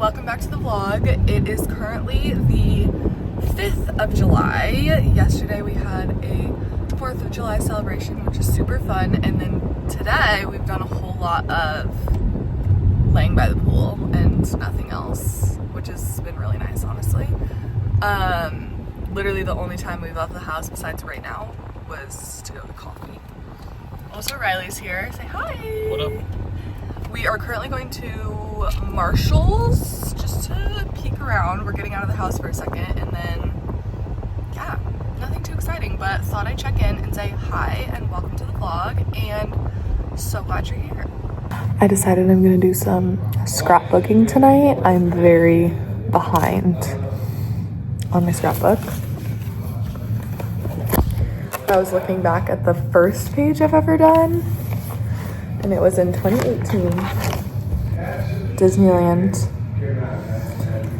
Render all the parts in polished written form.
welcome back to the vlog. It is currently the 5th of July. Yesterday we had a 4th of July celebration, which is super fun. And then today we've done a whole lot of laying by the pool and nothing else, which has been really nice, honestly. Literally the only time we've left the house besides right now was to go get coffee. Also, Riley's here. Say hi. What up? We are currently going to Marshall's just to peek around. We're getting out of the house for a second, and then, yeah, nothing too exciting, but thought I'd check in and say hi and welcome to the vlog, and so glad you're here. I decided I'm gonna do some scrapbooking tonight. I'm very behind on my scrapbook. I was looking back at the first page I've ever done, and it was in 2018, Disneyland.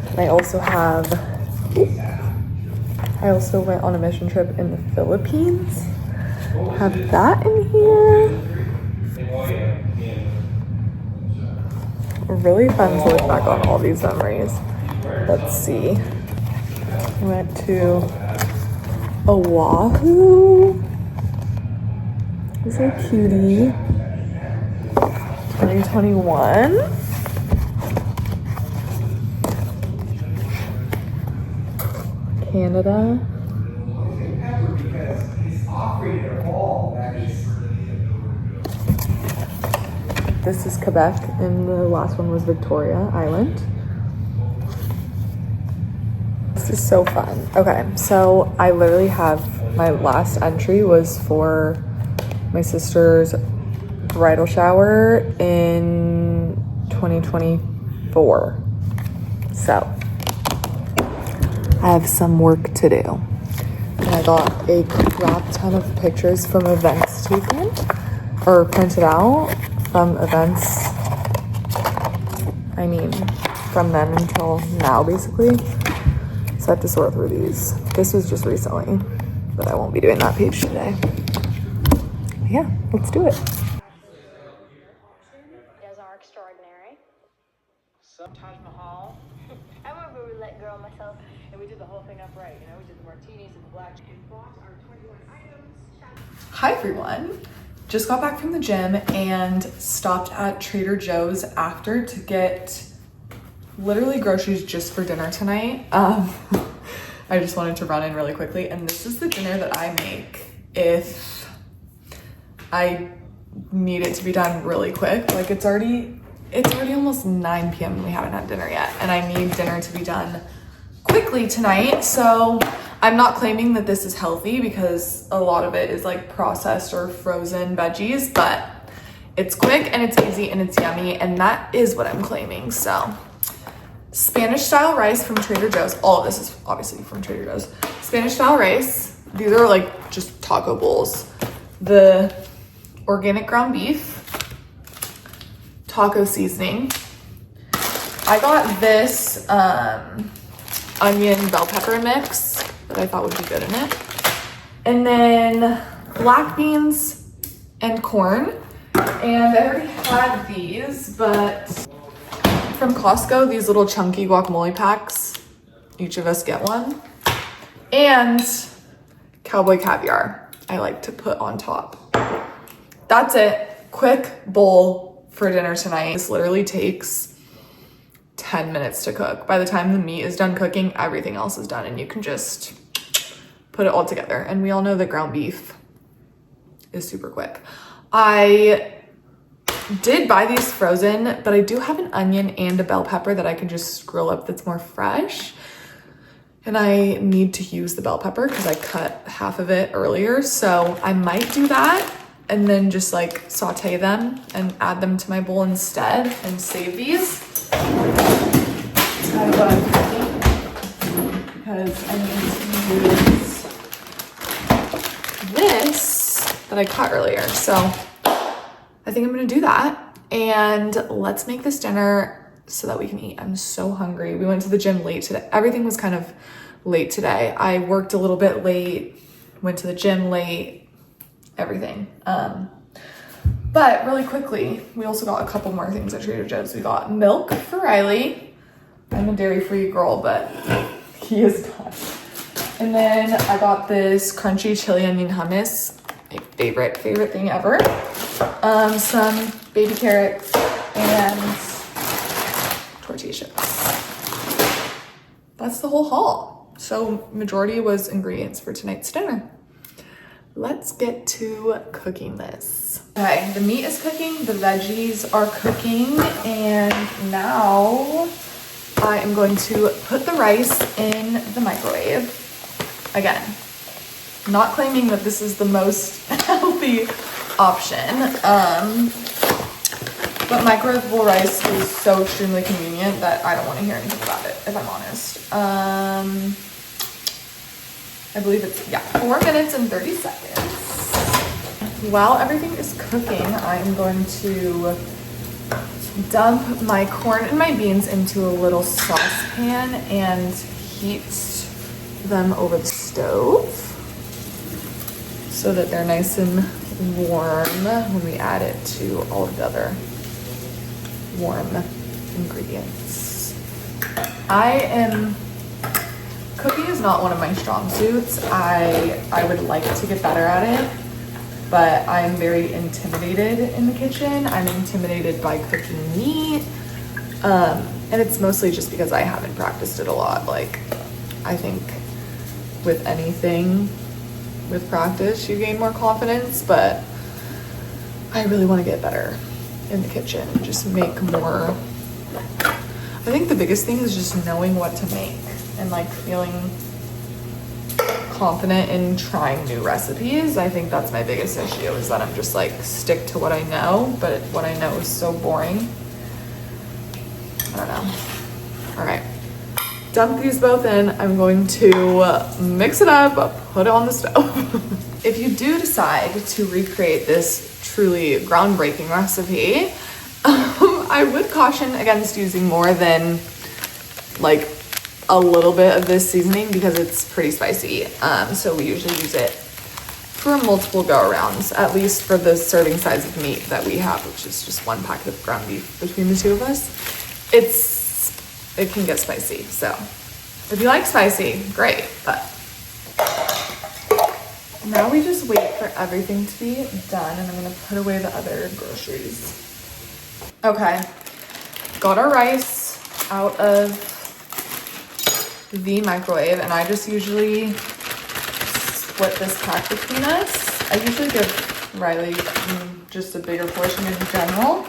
And I also went on a mission trip in the Philippines. Have that in here. Really fun to look back on all these memories. Let's see. I went to Oahu. This is a cutie. 2021. Canada. This is Quebec, and the last one was Victoria Island. This is so fun. Okay, so I literally have, my last entry was for my sister's bridal shower in 2024. So I have some work to do. And I got a crap ton of pictures from events taken or printed out from events. I mean, from then until now, basically. So I have to sort through these. This was just recently, but I won't be doing that page today. But yeah, let's do it. Extraordinary. Taj Mahal. I remember we let girl myself and we did the whole thing upright, you know, we did the martinis and the black and bought our 21 items. Hi everyone. Just got back from the gym and stopped at Trader Joe's after to get literally groceries just for dinner tonight. I just wanted to run in really quickly, and this is the dinner that I make if I need it to be done really quick. Like it's already almost 9 p.m. and we haven't had dinner yet, and I need dinner to be done quickly tonight. So I'm not claiming that this is healthy because a lot of it is like processed or frozen veggies, but it's quick and it's easy and it's yummy, and that is what I'm claiming. So Spanish style rice from Trader Joe's. All of this is obviously from Trader Joe's. Spanish style rice. These are like just taco bowls. The organic ground beef, taco seasoning. I got this onion bell pepper mix that I thought would be good in it. And then black beans and corn. And I already had these, but from Costco, these little chunky guacamole packs. Each of us get one. And cowboy caviar I like to put on top. That's it. Quick bowl for dinner tonight. This literally takes 10 minutes to cook. By the time the meat is done cooking, everything else is done, and you can just put it all together. And we all know that ground beef is super quick. I did buy these frozen, but I do have an onion and a bell pepper that I can just grill up that's more fresh. And I need to use the bell pepper because I cut half of it earlier. So I might do that and then just like saute them and add them to my bowl instead and save these. That's kind of what I'm thinking, because I need to use this that I cut earlier. So I think I'm gonna do that, and let's make this dinner so that we can eat. I'm so hungry. We went to the gym late today. Everything was kind of late today. I worked a little bit late, went to the gym late, everything. But really quickly, we also got a couple more things at Trader Joe's. We got milk for Riley, I'm a dairy-free girl, but he is not. And then I got this crunchy chili onion hummus, my favorite thing ever. Some baby carrots and tortilla chips. That's the whole haul. So majority was ingredients for tonight's dinner. Let's get to cooking this. Okay, the meat is cooking, the veggies are cooking, and now I am going to put the rice in the microwave. Again, not claiming that this is the most healthy option, but microwavable rice is so extremely convenient that I don't want to hear anything about it, if I'm honest. I believe it's, 4 minutes and 30 seconds. While everything is cooking, I'm going to dump my corn and my beans into a little saucepan and heat them over the stove so that they're nice and warm when we add it to all of the other warm ingredients. Cooking is not one of my strong suits. I would like to get better at it, but I'm very intimidated in the kitchen. I'm intimidated by cooking meat, and it's mostly just because I haven't practiced it a lot. Like, I think with anything, with practice, you gain more confidence, but I really want to get better in the kitchen and just make more. I think the biggest thing is just knowing what to make and like feeling confident in trying new recipes. I think that's my biggest issue, is that I'm just like stick to what I know, but what I know is so boring. I don't know. All right. Dump these both in. I'm going to mix it up, put it on the stove. If you do decide to recreate this truly groundbreaking recipe, I would caution against using more than like a little bit of this seasoning because it's pretty spicy. So we usually use it for multiple go-arounds, at least for the serving size of meat that we have, which is just 1 packet of ground beef between the two of us. It can get spicy, so if you like spicy, great, but now we just wait for everything to be done, and I'm gonna put away the other groceries. Okay, got our rice out of the microwave, and I just usually split this pack between us. I usually give Riley just a bigger portion in general.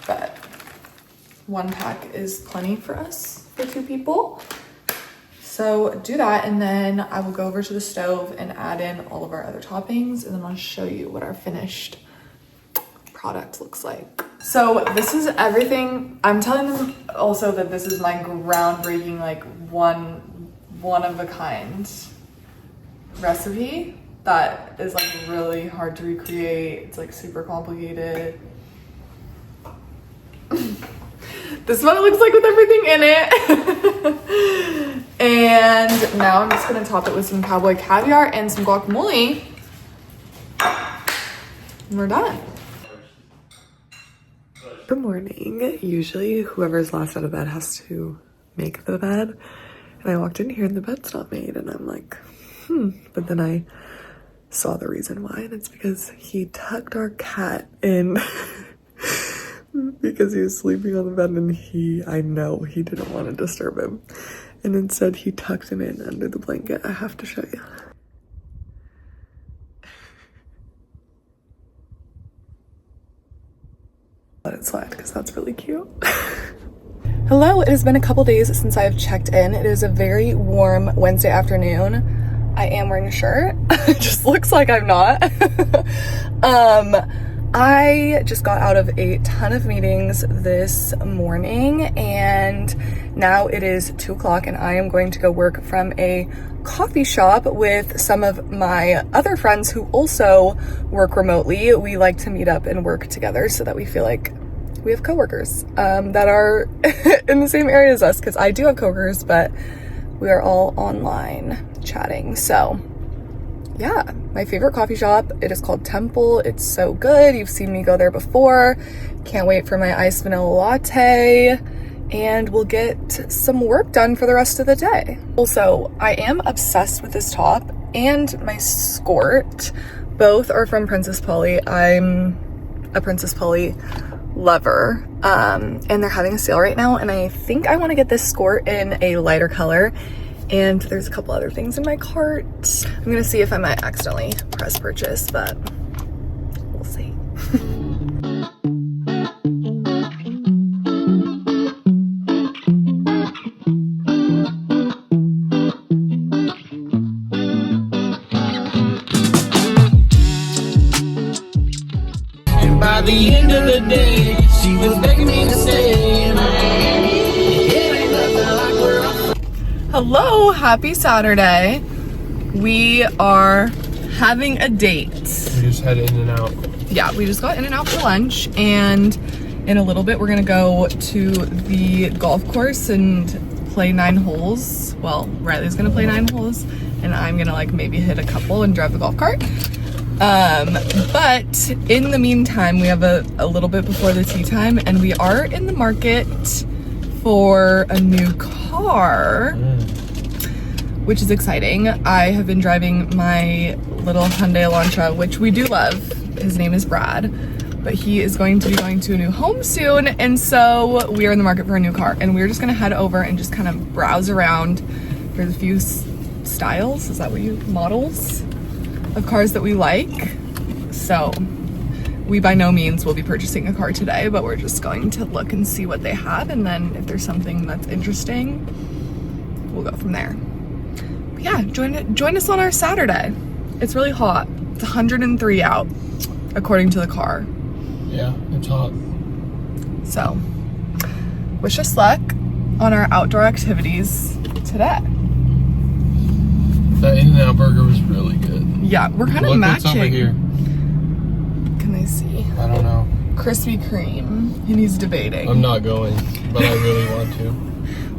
But 1 pack is plenty for us, for 2 people. So do that, and then I will go over to the stove and add in all of our other toppings, and then I'll show you what our finished product looks like. So this is everything. I'm telling them also that this is my groundbreaking, like one of a kind recipe that is like really hard to recreate. It's like super complicated. This is what it looks like with everything in it. And now I'm just gonna top it with some cowboy caviar and some guacamole. And we're done. Good morning. Usually whoever's last out of bed has to make the bed. And I walked in here and the bed's not made, and I'm like, But then I saw the reason why, and it's because he tucked our cat in because he was sleeping on the bed, and I know he didn't want to disturb him. And instead he tucked him in under the blanket. I have to show you. Let it slide because that's really cute. Hello, it has been a couple days since I've checked in. It is a very warm Wednesday afternoon. I am wearing a shirt. It just looks like I'm not. I just got out of a ton of meetings this morning, and now it is 2 o'clock, and I am going to go work from a coffee shop with some of my other friends who also work remotely. We like to meet up and work together so that we feel like we have coworkers that are in the same area as us, because I do have coworkers, but we are all online chatting. So yeah, my favorite coffee shop. It is called Temple. It's so good. You've seen me go there before. Can't wait for my iced vanilla latte, and we'll get some work done for the rest of the day. Also, I am obsessed with this top and my skirt. Both are from Princess Polly. I'm a Princess Polly lover, and they're having a sale right now, and I think I want to get this skirt in a lighter color. And there's a couple other things in my cart. I'm gonna see if I might accidentally press purchase, but we'll see. And by the end of the day, she was begging me to stay. It ain't nothing like we're Hello, happy Saturday. We are having a date. We just had In-N-Out. Yeah, we just got In-N-Out for lunch, and in a little bit we're gonna go to the golf course and play 9 holes. Well, Riley's gonna play 9 holes, and I'm gonna like maybe hit a couple and drive the golf cart. But in the meantime, we have a little bit before the tea time, and we are in the market for a new car, which is exciting. I have been driving my little Hyundai Elantra, which we do love. His name is Brad, but he is going to be going to a new home soon, and so we are in the market for a new car, and we're just gonna head over and just kind of browse around. There's a few styles, is that what you, models of cars that we like. So we by no means will be purchasing a car today, but we're just going to look and see what they have, and then if there's something that's interesting, we'll go from there. But yeah, join us on our Saturday. It's really hot. It's 103 out, according to the car. Yeah, it's hot. So wish us luck on our outdoor activities today. That In-N-Out burger was really good. Yeah, we're kind of Look matching. what's over here. Can I see? I don't know. Krispy Kreme, and he's debating. I'm not going, but I really want to.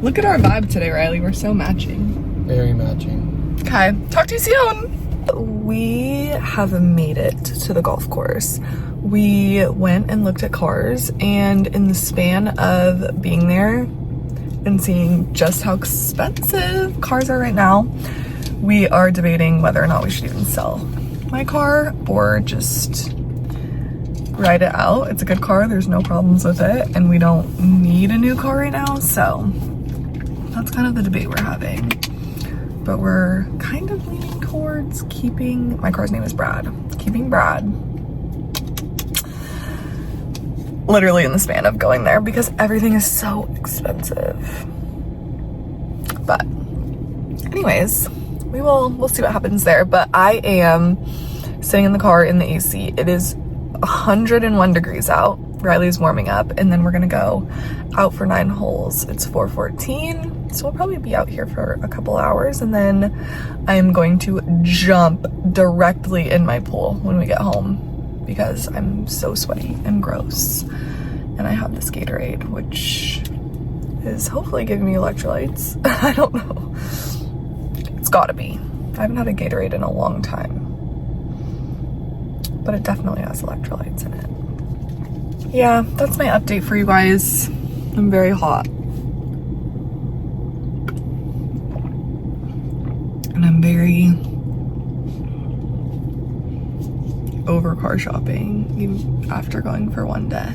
Look at our vibe today, Riley. We're so matching. Very matching. Okay, talk to you soon. We have made it to the golf course. We went and looked at cars, and in the span of being there and seeing just how expensive cars are right now, we are debating whether or not we should even sell my car or just ride it out. It's a good car, there's no problems with it, and we don't need a new car right now, so that's kind of the debate we're having. But we're kind of leaning towards keeping, my car's name is Brad, keeping Brad literally in the span of going there because everything is so expensive. But anyways, we'll see what happens there. But I am sitting in the car in the AC. It is 101 degrees out. Riley's warming up, and then we're gonna go out for 9 holes. It's 4:14, so we'll probably be out here for a couple hours, and then I'm going to jump directly in my pool when we get home because I'm so sweaty and gross. And I have this Gatorade, which is hopefully giving me electrolytes. I don't know. It's gotta be. I haven't had a Gatorade in a long time, but it definitely has electrolytes in it. Yeah, that's my update for you guys. I'm very hot. And I'm very over car shopping even after going for one day.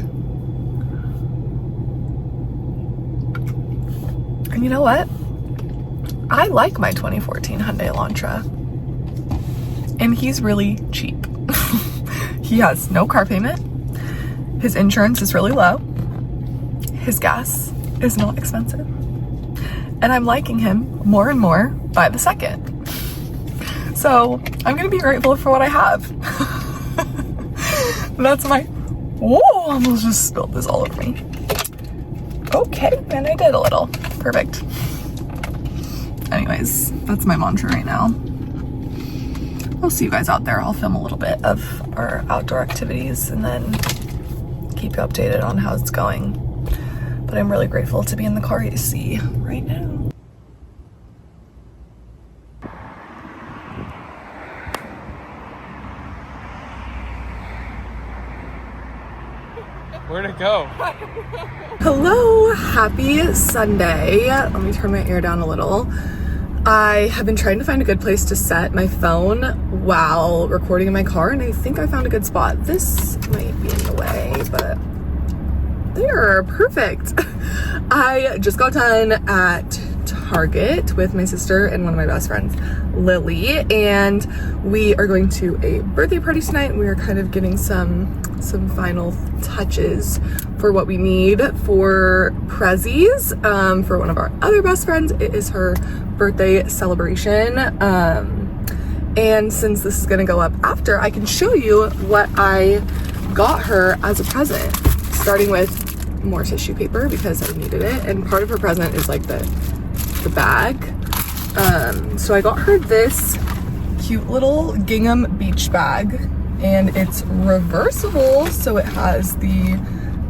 And you know what? I like my 2014 Hyundai Elantra. And he's really cheap. He has no car payment. His insurance is really low. His gas is not expensive. And I'm liking him more and more by the second. So I'm gonna be grateful for what I have. That's my, whoa, I almost just spilled this all over me. Okay, and I did a little, perfect. Anyways, that's my mantra right now. I'll see you guys out there. I'll film a little bit of our outdoor activities and then keep you updated on how it's going. But I'm really grateful to be in the car AC right now. Where'd it go? Hello, happy Sunday. Let me turn my air down a little. I have been trying to find a good place to set my phone while recording in my car, and I think I found a good spot. This might be in the way, but there, perfect. I just got done at Target with my sister and one of my best friends, Lily, and we are going to a birthday party tonight. We are kind of getting some final touches for what we need for prezzies for one of our other best friends. It is her birthday celebration, and since this is gonna go up after, I can show you what I got her as a present, starting with more tissue paper because I needed it, and part of her present is like the bag. So I got her this cute little gingham beach bag, and it's reversible, so it has the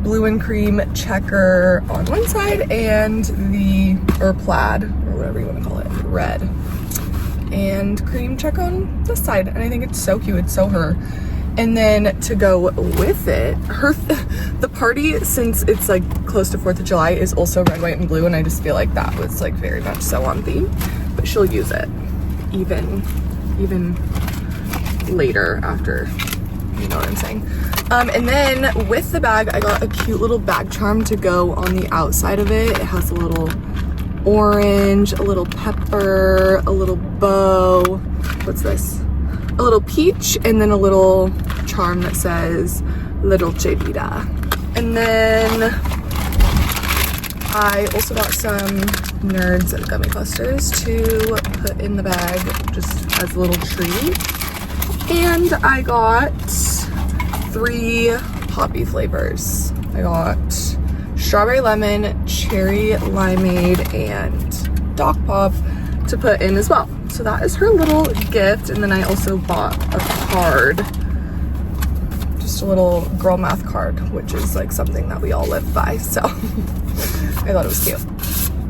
blue and cream checker on one side and or plaid, or whatever you want to call it, red and cream checker on this side, and I think it's so cute. It's so her. And then to go with it, the party, since it's like close to 4th of July, is also red, white, and blue, and I just feel like that was like very much so on theme. But she'll use it even later after, you know what I'm saying. And then with the bag, I got a cute little bag charm to go on the outside of it. It has a little orange, a little pepper, a little bow. What's this? A little peach, and then a little charm that says La Dolce Vita. And then I also got some Nerds gummy clusters to put in the bag just as a little treat. And I got 3 poppy flavors. I got strawberry lemon, cherry limeade, and Doc Pop to put in as well. So that is her little gift. And then I also bought a card, just a little girl math card, which is like something that we all live by. So I thought it was cute.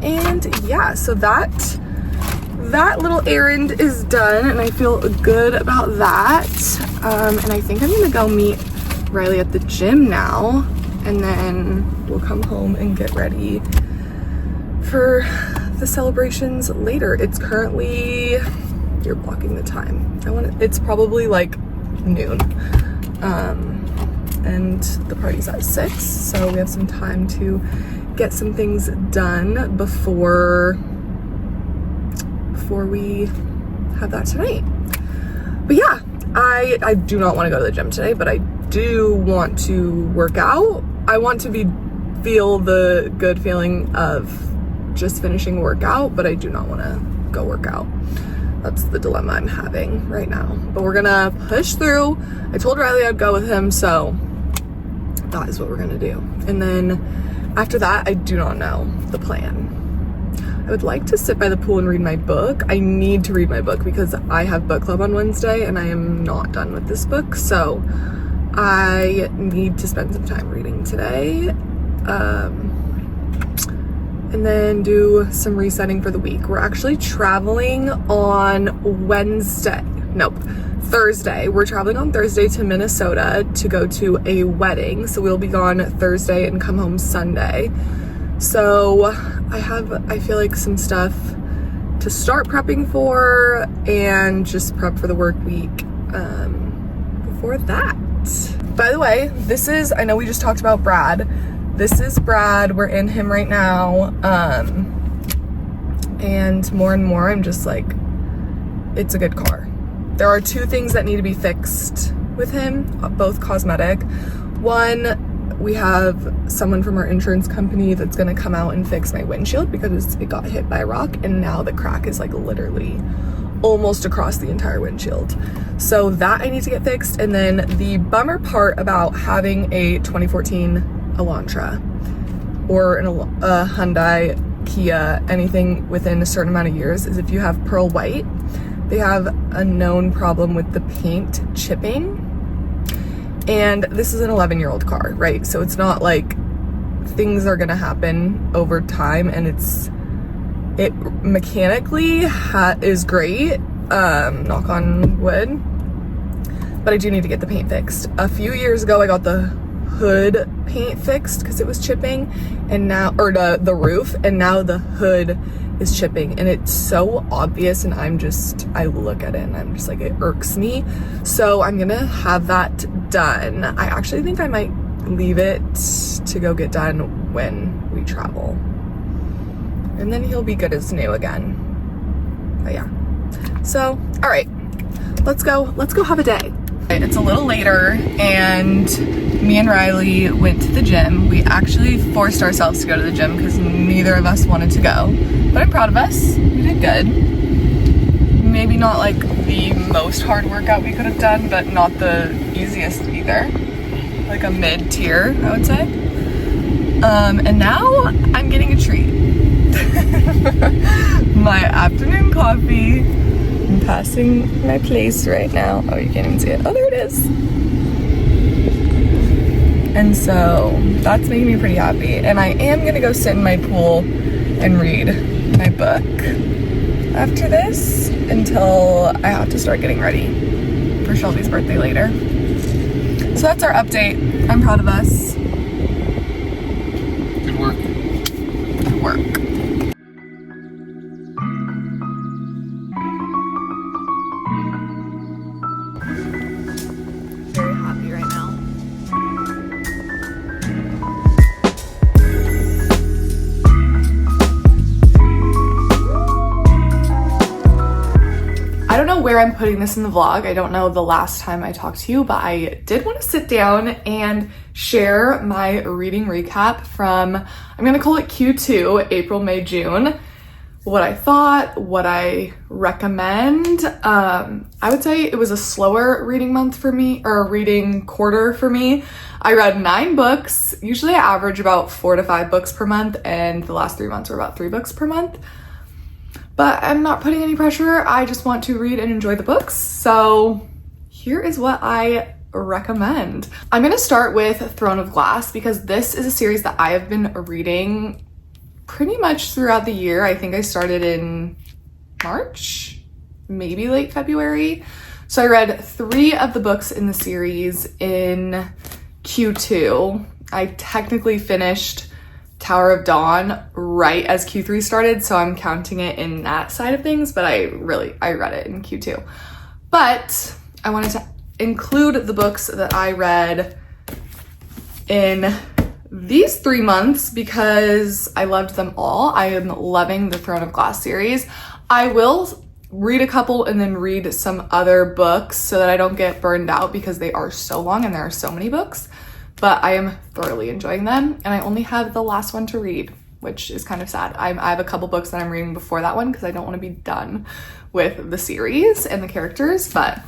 And yeah, so that little errand is done, and I feel good about that. And I think I'm gonna go meet Riley at the gym now, and then we'll come home and get ready for the celebrations later. It's currently, you're blocking the time. It's probably like noon. And the party's at 6, so we have some time to get some things done before we have that tonight. But yeah, I do not want to go to the gym today, but I do want to work out. I want to feel the good feeling of just finishing workout, but I do not want to go work out. That's the dilemma I'm having right now. But we're gonna push through. I told Riley I'd go with him, so that is what we're gonna do. And then after that, I do not know the plan. I would like to sit by the pool and read my book. I need to read my book because I have book club on Wednesday and I am not done with this book, so I need to spend some time reading today. And then do some resetting for the week. We're actually traveling on Thursday. We're traveling on Thursday to Minnesota to go to a wedding. So we'll be gone Thursday and come home Sunday. So I feel like some stuff to start prepping for and just prep for the work week before that. By the way, I know we just talked about Brad. This is Brad. We're in him right now. And more, I'm just like, it's a good car. There are 2 things that need to be fixed with him, both cosmetic. One, we have someone from our insurance company that's gonna come out and fix my windshield because it got hit by a rock, and now the crack is like literally almost across the entire windshield. So that I need to get fixed. And then the bummer part about having a 2014 Elantra or a Hyundai, Kia, anything within a certain amount of years is if you have pearl white, they have a known problem with the paint chipping. And this is an 11-year-old car, right? So it's not like things are gonna happen over time, and it mechanically is great, knock on wood, but I do need to get the paint fixed. A few years ago, I got the hood paint fixed because it was chipping, and now, or the roof, and now the hood is chipping, and it's so obvious, and I look at it and I'm just like, it irks me. So I'm gonna have that done. I actually think I might leave it to go get done when we travel, and then he'll be good as new again. But yeah, so all right, let's go have a day. It's a little later, and me and Riley went to the gym. We actually forced ourselves to go to the gym because neither of us wanted to go, but I'm proud of us. We did good. Maybe not like the most hard workout we could have done, but not the easiest either. Like a mid-tier, I would say. And now I'm getting a treat. My afternoon coffee. I'm passing my place right now. Oh, you can't even see it. Oh, there it is. And so that's making me pretty happy. And I am gonna go sit in my pool and read my book after this until I have to start getting ready for Shelby's birthday later. So that's our update. I'm proud of us. Good work. Good work. Very happy right now. I don't know where I'm putting this in the vlog. I don't know the last time I talked to you, but I did want to sit down and share my reading recap from, I'm gonna call it Q2, April, May, June. What I thought, what I recommend. I would say it was a slower reading month for me, or reading quarter for me. I read 9 books. Usually I average about 4 to 5 books per month, and the last 3 months were about 3 books per month. But I'm not putting any pressure. I just want to read and enjoy the books. So here is what I recommend. I'm gonna start with Throne of Glass because this is a series that I have been reading pretty much throughout the year. I think I started in March, maybe late February. So I read 3 of the books in the series in Q2. I technically finished Tower of Dawn right as Q3 started, so I'm counting it in that side of things, but I read it in Q2. But I wanted to include the books that I read in these 3 months because I loved them all. I am loving the Throne of Glass series. I will read a couple and then read some other books so that I don't get burned out because they are so long and there are so many books. But I am thoroughly enjoying them, and I only have the last one to read, which is kind of sad. I have a couple books that I'm reading before that one because I don't want to be done with the series and the characters, but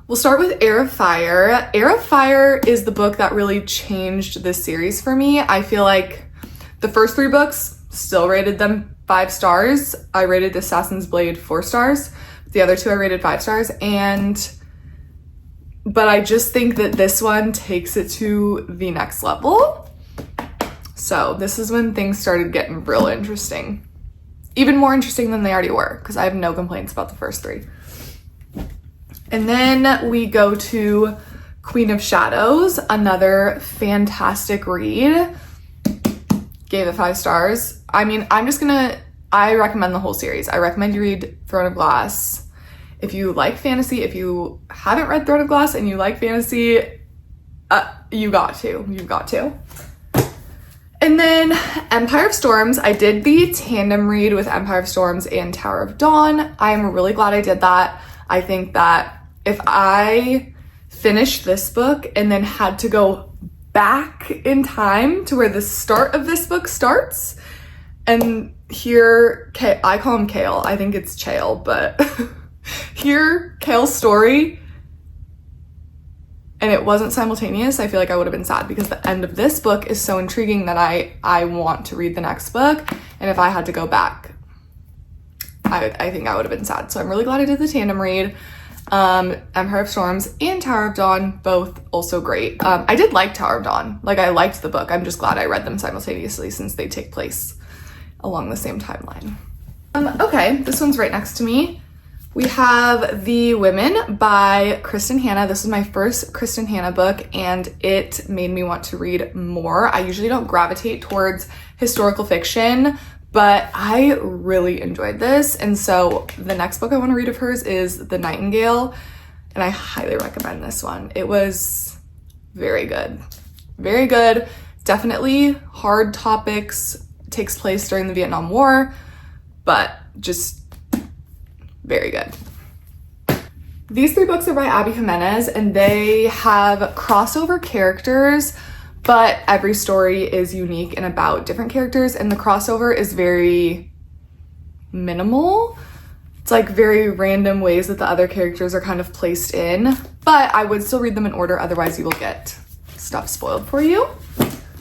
we'll start with Heir of Fire. Heir of Fire is the book that really changed this series for me. I feel like the first 3 books, still rated them 5 stars. I rated Assassin's Blade 4 stars. The other 2 I rated 5 stars, but I just think that this one takes it to the next level. So this is when things started getting real interesting. Even more interesting than they already were, because I have no complaints about the first 3. And then we go to Queen of Shadows, another fantastic read. Gave it 5 stars. I mean, I recommend the whole series. I recommend you read Throne of Glass. If you like fantasy, if you haven't read Throne of Glass and you like fantasy, you've got to. And then Empire of Storms, I did the tandem read with Empire of Storms and Tower of Dawn. I'm really glad I did that. I think that if I finished this book and then had to go back in time to where the start of this book starts, and here, I call him Kale, I think it's Chael, but hear Kale's story and it wasn't simultaneous, I feel like I would have been sad because the end of this book is so intriguing that I want to read the next book, and if I had to go back, I think I would have been sad. So I'm really glad I did the tandem read. Empire of Storms and Tower of Dawn, both also great. I did like Tower of Dawn. Like, I liked the book. I'm just glad I read them simultaneously since they take place along the same timeline. Okay, this one's right next to me. We have The Women by Kristen Hanna. This is my first Kristen Hanna book, and it made me want to read more. I usually don't gravitate towards historical fiction, but I really enjoyed this. And so the next book I want to read of hers is The Nightingale, and I highly recommend this one. It was very good. Very good. Definitely hard topics. Takes place during the Vietnam War, but just very good. These 3 books are by Abby Jimenez, and they have crossover characters, but every story is unique and about different characters, and the crossover is very minimal. It's like very random ways that the other characters are kind of placed in, but I would still read them in order, otherwise you will get stuff spoiled for you.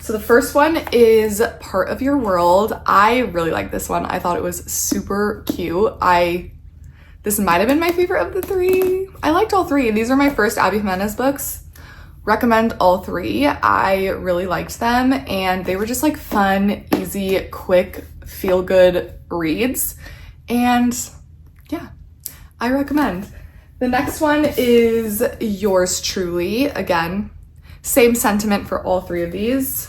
So the first one is Part of Your World. I really like this one. I thought it was super cute. This might have been my favorite of the 3. I liked all 3. These are my first Abby Jimenez books. Recommend all 3. I really liked them, and they were just like fun, easy, quick, feel-good reads. And yeah, I recommend. The next one is Yours Truly. Again, same sentiment for all 3 of these.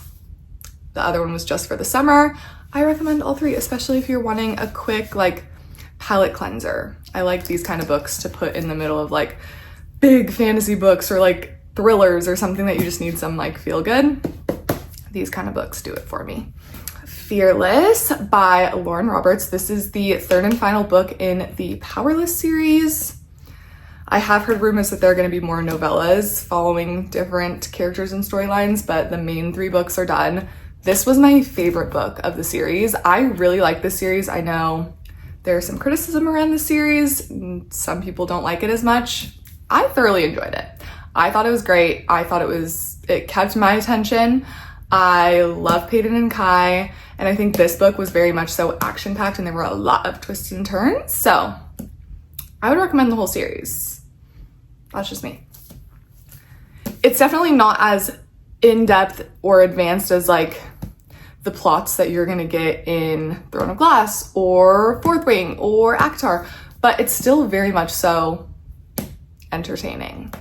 The other one was just for the summer. I recommend all 3, especially if you're wanting a quick like palette cleanser. I like these kind of books to put in the middle of like big fantasy books or like thrillers or something that you just need some like feel good. These kind of books do it for me. Fearless by Lauren Roberts. This is the 3rd and final book in the Powerless series. I have heard rumors that there are going to be more novellas following different characters and storylines, but the main 3 books are done. This was my favorite book of the series. I really like this series. I know there's some criticism around the series. Some people don't like it as much. I thoroughly enjoyed it. I thought it was great. I thought it kept my attention. I love Peyton and Kai, and I think this book was very much so action-packed, and there were a lot of twists and turns. So I would recommend the whole series. That's just me. It's definitely not as in-depth or advanced as like the plots that you're gonna get in Throne of Glass or Fourth Wing or ACOTAR, but it's still very much so entertaining.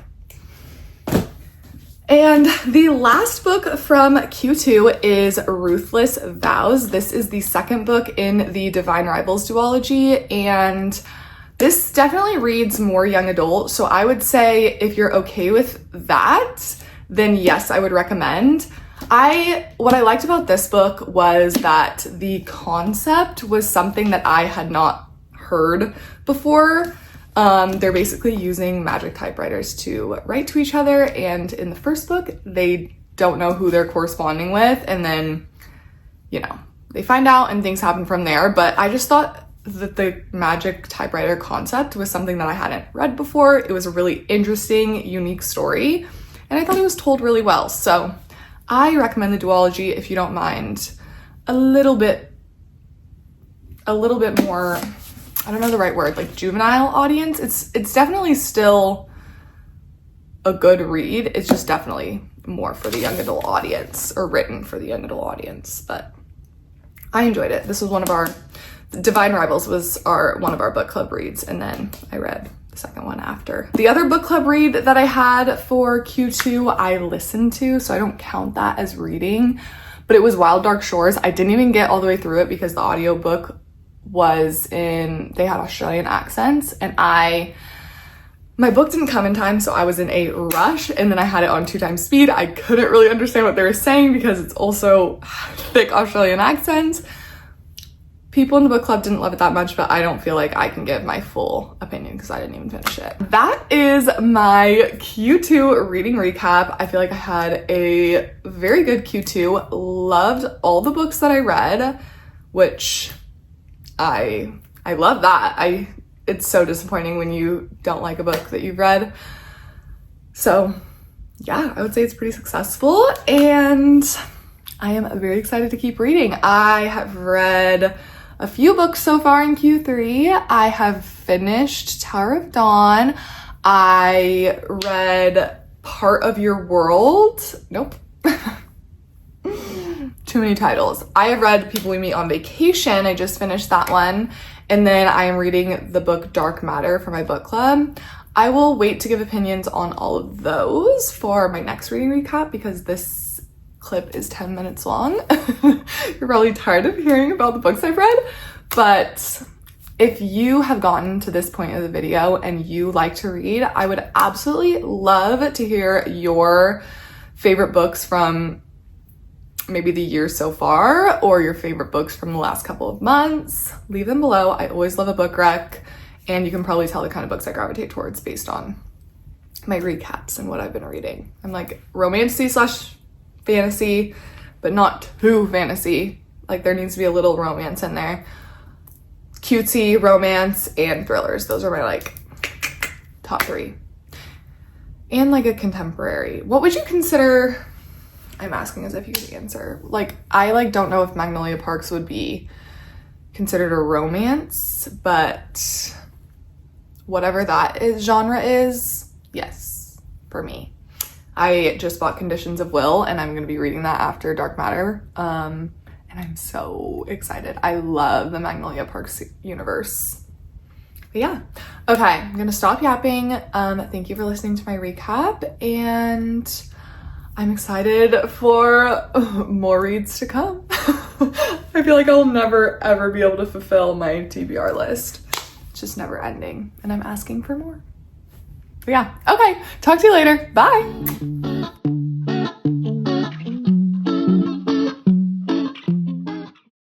And the last book from Q2 is Ruthless Vows. This is the 2nd book in the Divine Rivals duology, and this definitely reads more young adult, so I would say if you're okay with that, then yes, I would recommend. What I liked about this book was that the concept was something that I had not heard before. They're basically using magic typewriters to write to each other, and in the first book, they don't know who they're corresponding with, and then, you know, they find out and things happen from there. But I just thought that the magic typewriter concept was something that I hadn't read before. It was a really interesting, unique story, and I thought it was told really well. So I recommend the duology if you don't mind a little bit more, I don't know the right word, like juvenile audience. It's definitely still a good read. It's just definitely more for the young adult audience, or written for the young adult audience, but I enjoyed it. This was one of our, Divine Rivals was one of our book club reads, and then I read the second one after. The other book club read that I had for Q2, I listened to, so I don't count that as reading, but it was Wild Dark Shores. I didn't even get all the way through it because the audiobook they had Australian accents, and my book didn't come in time, so I was in a rush, and then I had it on 2x speed. I couldn't really understand what they were saying because it's also thick Australian accents. People in the book club didn't love it that much, but I don't feel like I can give my full opinion because I didn't even finish it. That is my Q2 reading recap. I feel like I had a very good Q2. Loved all the books that I read, which I love that. It's so disappointing when you don't like a book that you've read. So yeah, I would say it's pretty successful, and I am very excited to keep reading. I have read a few books so far in Q3. I have finished Tower of Dawn. I read Part of Your World. Nope. Too many titles. I have read People We Meet on Vacation. I just finished that one. And then I am reading the book Dark Matter for my book club. I will wait to give opinions on all of those for my next reading recap because this clip is 10 minutes long. You're probably tired of hearing about the books I've read, but if you have gotten to this point of the video and you like to read, I would absolutely love to hear your favorite books from maybe the year so far or your favorite books from the last couple of months. Leave them below. I always love a book rec, and you can probably tell the kind of books I gravitate towards based on my recaps and what I've been reading. I'm like romancy/fantasy, but not too fantasy. Like there needs to be a little romance in there. Cutesy, romance, and thrillers. Those are my like top 3. And like a contemporary. What would you consider? I'm asking as if you could answer. Like I like don't know if Magnolia Parks would be considered a romance, but whatever that is genre is, yes, for me. I just bought Conditions of Will and I'm going to be reading that after Dark Matter. And I'm so excited. I love the Magnolia Parks universe. But yeah. Okay, I'm gonna stop yapping. Thank you for listening to my recap, and I'm excited for more reads to come. I feel like I'll never ever be able to fulfill my TBR list. It's just never ending, and I'm asking for more. But yeah, okay. Talk to you later. Bye.